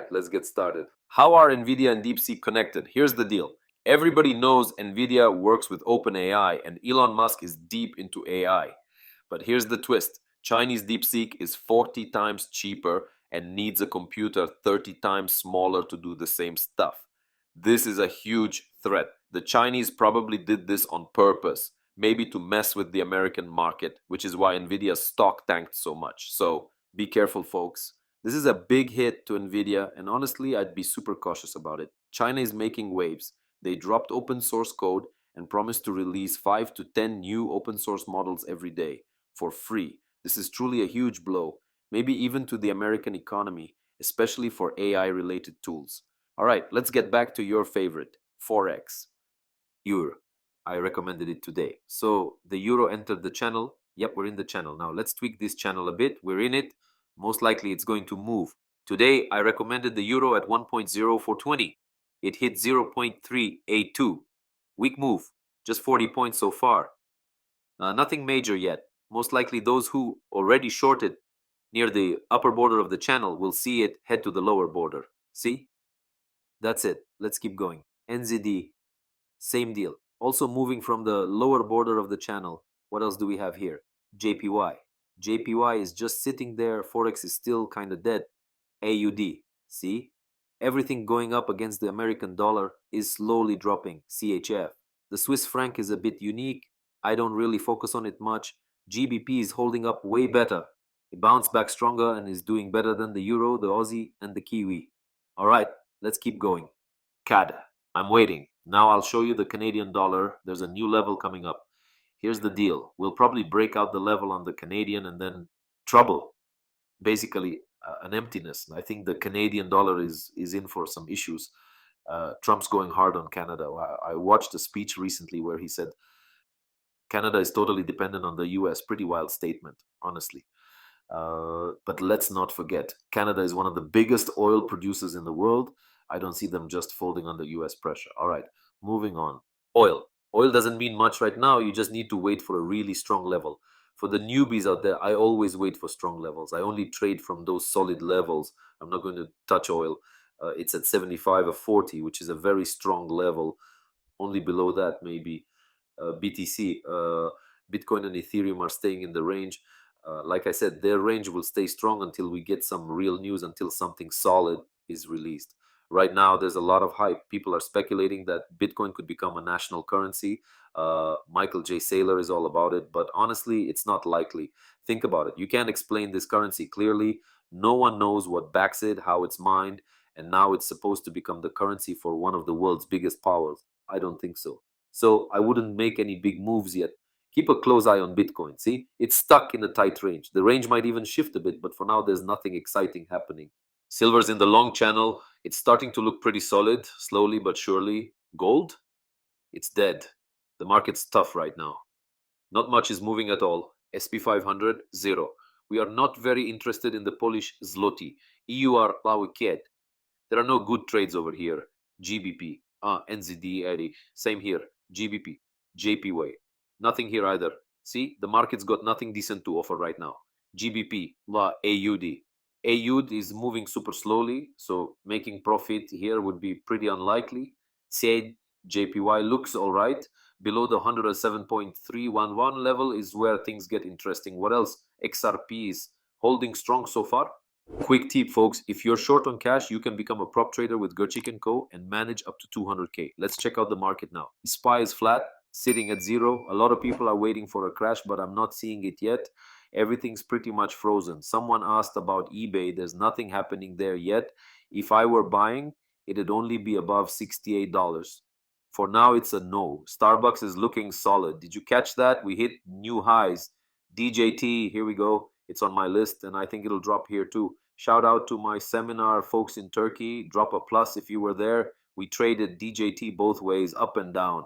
Alright, let's get started. How are Nvidia and DeepSeek connected? Here's the deal. Everybody knows Nvidia works with OpenAI and Elon Musk is deep into AI. But here's the twist. Chinese DeepSeek is 40 times cheaper and needs a computer 30 times smaller to do the same stuff. This is a huge threat. The Chinese probably did this on purpose, maybe to mess with the American market, which is why Nvidia's stock tanked so much. So be careful, folks. This is a big hit to Nvidia, and honestly, I'd be super cautious about it. China is making waves. They dropped open source code and promised to release 5 to 10 new open source models every day for free. This is truly a huge blow, maybe even to the American economy, especially for AI related tools. All right, let's get back to your favorite, Forex. Euro. I recommended it today. So the euro entered the channel. Yep, we're in the channel. Now let's tweak this channel a bit. We're in it. Most likely it's going to move. Today I recommended the euro at 1.0420. It hit 0.382. Weak move. Just 40 points so far. Nothing major yet. Most likely those who already shorted near the upper border of the channel will see it head to the lower border. See? That's it. Let's keep going. NZD. Same deal. Also moving from the lower border of the channel. What else do we have here? JPY. JPY is just sitting there. Forex is still kind of dead. AUD. See? Everything going up against the American dollar is slowly dropping. CHF. The Swiss franc is a bit unique. I don't really focus on it much. GBP is holding up way better. It bounced back stronger and is doing better than the euro, the Aussie, and the Kiwi. All right, let's keep going. CAD. I'm waiting. Now I'll show you the Canadian dollar. There's a new level coming up. Here's the deal. We'll probably break out the level on the Canadian and then trouble. Basically, an emptiness. I think the Canadian dollar is in for some issues. Trump's going hard on Canada. I watched a speech recently where he said Canada is totally dependent on the US. Pretty wild statement, honestly. But let's not forget, Canada is one of the biggest oil producers in the world. I don't see them just folding under US pressure. All right, moving on. Oil. Oil doesn't mean much right now. You just need to wait for a really strong level. For the newbies out there, I always wait for strong levels. I only trade from those solid levels. I'm not going to touch oil. It's at 75 or 40, which is a very strong level. Only below that, maybe BTC, Bitcoin and Ethereum are staying in the range. Like I said, their range will stay strong until we get some real news, until something solid is released. Right now, there's a lot of hype. People are speculating that Bitcoin could become a national currency. Michael J. Saylor is all about it, but honestly, it's not likely. Think about it. You can't explain this currency clearly. No one knows what backs it, how it's mined, and now it's supposed to become the currency for one of the world's biggest powers. I don't think so. So I wouldn't make any big moves yet. Keep a close eye on Bitcoin. See, it's stuck in a tight range. The range might even shift a bit, but for now, there's nothing exciting happening. Silver's in the long channel. It's starting to look pretty solid, slowly but surely. Gold? It's dead. The market's tough right now. Not much is moving at all. SP 500, zero. We are not very interested in the Polish zloty. EUR Lawykiet. There are no good trades over here. GBP. NZD, Eddie. Same here. GBP. JPY. Nothing here either. See, the market's got nothing decent to offer right now. GBP, AUD. AUD is moving super slowly, so making profit here would be pretty unlikely. CAD, JPY looks all right. Below the 107.311 level is where things get interesting. What else? XRP is holding strong so far. Quick tip, folks. If you're short on cash, you can become a prop trader with Gerchik Co and manage up to 200K. Let's check out the market now. SPY is flat, sitting at zero. A lot of people are waiting for a crash, but I'm not seeing it yet. Everything's pretty much frozen. Someone asked about eBay. There's nothing happening there yet. If I were buying, it'd only be above $68. For now, it's a no. Starbucks is looking solid. Did you catch that? We hit new highs. DJT, here we go. It's on my list, and I think it'll drop here too. Shout out to my seminar folks in Turkey. Drop a plus if you were there. We traded DJT both ways, up and down.